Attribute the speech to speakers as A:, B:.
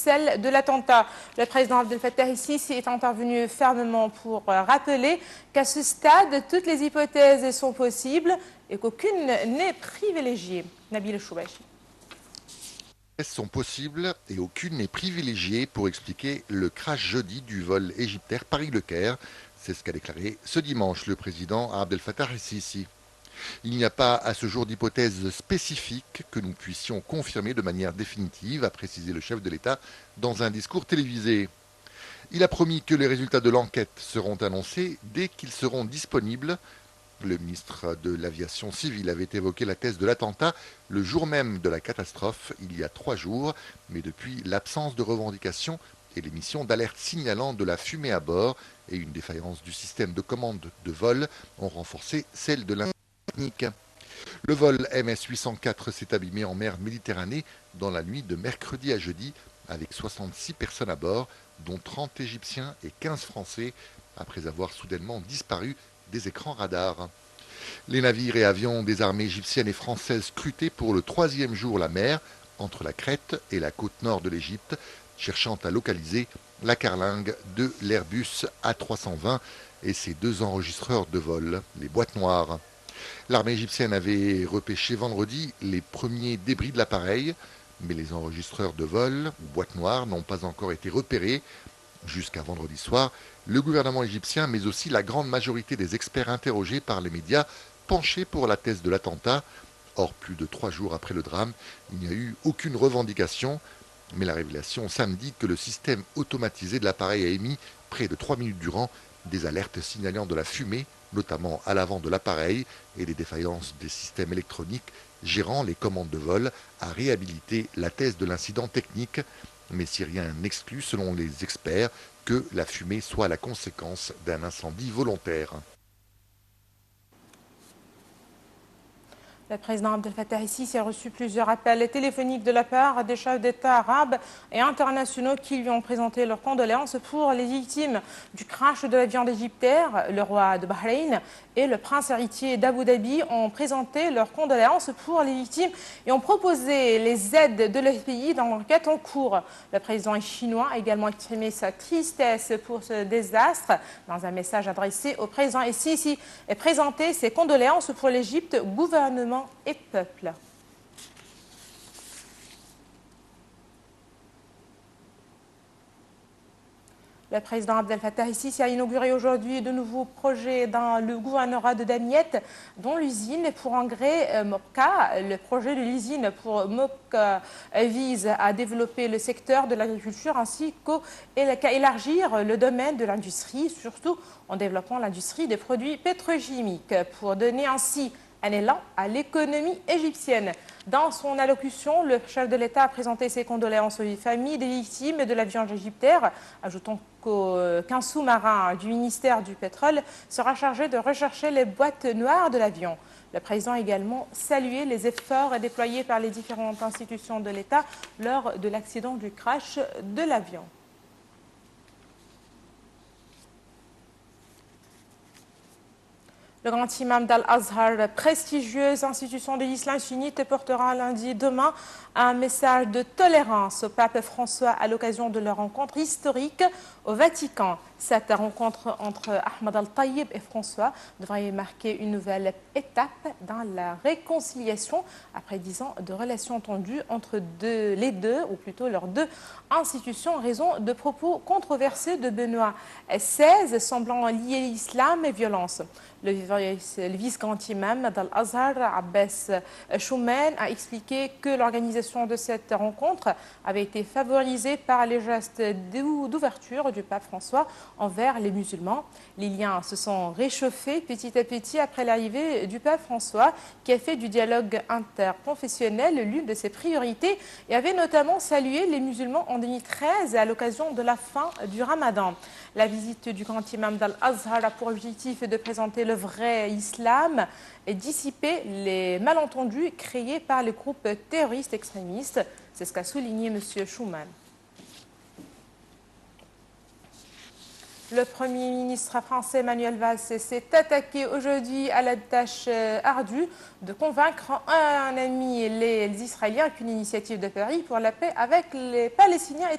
A: celle de l'attentat. Le président Abdel Fattah el-Sisi est intervenu fermement pour rappeler qu'à ce stade, toutes les hypothèses sont possibles et qu'aucune n'est privilégiée. Nabil Choubachi.
B: Sont possibles et aucune n'est privilégiée pour expliquer le crash jeudi du vol égyptaire Paris-Le Caire. C'est ce qu'a déclaré ce dimanche le président Abdel Fattah el-Sisi. Il n'y a pas à ce jour d'hypothèse spécifique que nous puissions confirmer de manière définitive, a précisé le chef de l'État dans un discours télévisé. Il a promis que les résultats de l'enquête seront annoncés dès qu'ils seront disponibles. Le ministre de l'Aviation civile avait évoqué la thèse de l'attentat le jour même de la catastrophe, il y a 3 jours, mais depuis, l'absence de revendications et l'émission d'alertes signalant de la fumée à bord et une défaillance du système de commande de vol ont renforcé celle de l'incident technique. Le vol MS-804 s'est abîmé en mer Méditerranée dans la nuit de mercredi à jeudi, avec 66 personnes à bord, dont 30 Égyptiens et 15 Français, après avoir soudainement disparu des écrans radars. Les navires et avions des armées égyptiennes et françaises scrutaient pour le 3e jour la mer entre la Crète et la côte nord de l'Égypte, cherchant à localiser la carlingue de l'Airbus A320 et ses 2 enregistreurs de vol, les boîtes noires. L'armée égyptienne avait repêché vendredi les premiers débris de l'appareil, mais les enregistreurs de vol ou boîtes noires n'ont pas encore été repérés. Jusqu'à vendredi soir, le gouvernement égyptien, mais aussi la grande majorité des experts interrogés par les médias, penchaient pour la thèse de l'attentat. Or, plus de 3 jours après le drame, il n'y a eu aucune revendication, mais la révélation samedi que le système automatisé de l'appareil a émis près de 3 minutes durant des alertes signalant de la fumée, notamment à l'avant de l'appareil, et des défaillances des systèmes électroniques gérant les commandes de vol, a réhabilité la thèse de l'incident technique. Mais si rien n'exclut, selon les experts, que la fumée soit la conséquence d'un incendie volontaire.
A: Le président Abdel Fattah el-Sisi a reçu plusieurs appels téléphoniques de la part des chefs d'État arabes et internationaux qui lui ont présenté leurs condoléances pour les victimes du crash de l'avion d'Égyptair. Le roi de Bahreïn et le prince héritier d'Abu Dhabi ont présenté leurs condoléances pour les victimes et ont proposé les aides de leur pays dans l'enquête en cours. Le président chinois a également exprimé sa tristesse pour ce désastre. Dans un message adressé au président el-Sisi et présenté ses condoléances pour l'Égypte, gouvernement et peuple. Le président Abdel Fattah el-Sisi a inauguré aujourd'hui de nouveaux projets dans le gouvernorat de Damiette, dont l'usine pour engrais Mopka. Le projet de l'usine pour Mopka vise à développer le secteur de l'agriculture ainsi qu'à élargir le domaine de l'industrie, surtout en développant l'industrie des produits pétrochimiques, pour donner ainsi un élan à l'économie égyptienne. Dans son allocution, le chef de l'État a présenté ses condoléances aux familles des victimes de l'avion égyptaire, ajoutant qu'un sous-marin du ministère du Pétrole sera chargé de rechercher les boîtes noires de l'avion. Le président a également salué les efforts déployés par les différentes institutions de l'État lors de l'accident du crash de l'avion. Le grand imam d'Al-Azhar, prestigieuse institution de l'islam sunnite, portera lundi demain un message de tolérance au pape François à l'occasion de leur rencontre historique au Vatican. Cette rencontre entre Ahmad al-Tayyib et François devrait marquer une nouvelle étape dans la réconciliation après 10 ans de relations tendues entre les deux, ou plutôt leurs 2 institutions, en raison de propos controversés de Benoît XVI semblant lier l'islam et violence. Le vice-grand imam d'Al-Azhar, Abbas Choumen, a expliqué que l'organisation de cette rencontre avait été favorisée par les gestes d'ouverture du pape François envers les musulmans. Les liens se sont réchauffés petit à petit après l'arrivée du pape François, qui a fait du dialogue interconfessionnel l'une de ses priorités et avait notamment salué les musulmans en 2013 à l'occasion de la fin du Ramadan. La visite du grand imam d'Al-Azhar a pour objectif de présenter le vrai islam et dissiper les malentendus créés par les groupes terroristes extrémistes. C'est ce qu'a souligné M. Schuman. Le Premier ministre français Manuel Valls s'est attaqué aujourd'hui à la tâche ardue de convaincre un ami les Israéliens qu'une initiative de Paris pour la paix avec les Palestiniens est